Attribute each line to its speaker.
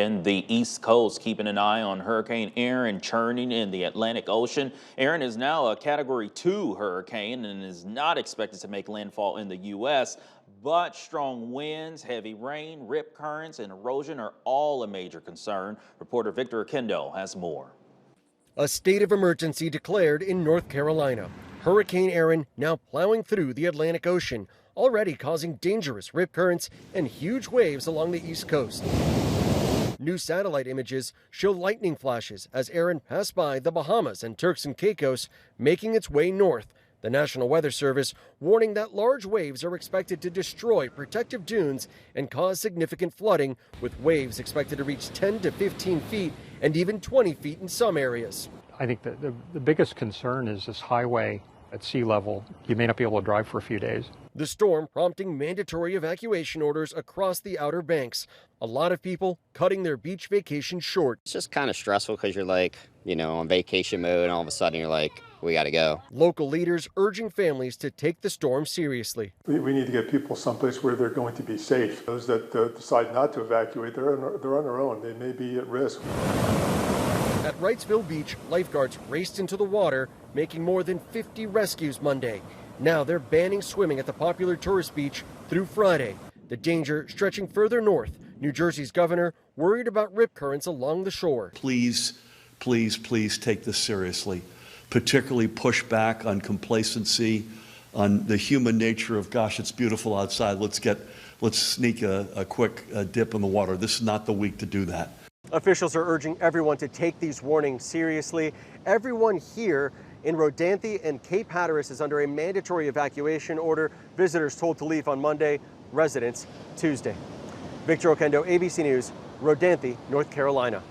Speaker 1: In the East Coast, keeping an eye on Hurricane Erin churning in the Atlantic Ocean. Erin is now a Category 2 hurricane and is not expected to make landfall in the U.S., but strong winds, heavy rain, rip currents, and erosion are all a major concern. Reporter Victor Akendo has more.
Speaker 2: A state of emergency declared in North Carolina. Hurricane Erin now plowing through the Atlantic Ocean, already causing dangerous rip currents and huge waves along the East Coast. New satellite images show lightning flashes as Erin passed by the Bahamas and Turks and Caicos, making its way north. The National Weather Service warning that large waves are expected to destroy protective dunes and cause significant flooding, with waves expected to reach 10 to 15 feet and even 20 feet in some areas.
Speaker 3: I think that the biggest concern is this highway at sea level. You may not be able to drive for a few days.
Speaker 2: The storm prompting mandatory evacuation orders across the Outer Banks. A lot of people cutting their beach vacation short.
Speaker 4: It's just kind of stressful because you're like, on vacation mode, and all of a sudden you're like, we got to go.
Speaker 2: Local leaders urging families to take the storm seriously.
Speaker 5: We need to get people someplace where they're going to be safe. Those that decide not to evacuate, they're on their own. They may be at risk.
Speaker 2: At Wrightsville Beach, lifeguards raced into the water, making more than 50 rescues Monday. Now they're banning swimming at the popular tourist beach through Friday. The danger stretching further north. New Jersey's governor worried about rip currents along the shore.
Speaker 6: Please, please, please take this seriously. Particularly push back on complacency, on the human nature of, gosh, it's beautiful outside. Let's sneak a quick dip in the water. This is not the week to do that.
Speaker 2: Officials are urging everyone to take these warnings seriously. Everyone here in Rodanthe and Cape Hatteras is under a mandatory evacuation order. Visitors told to leave on Monday, residents Tuesday. Victor Okendo, ABC News, Rodanthe, North Carolina.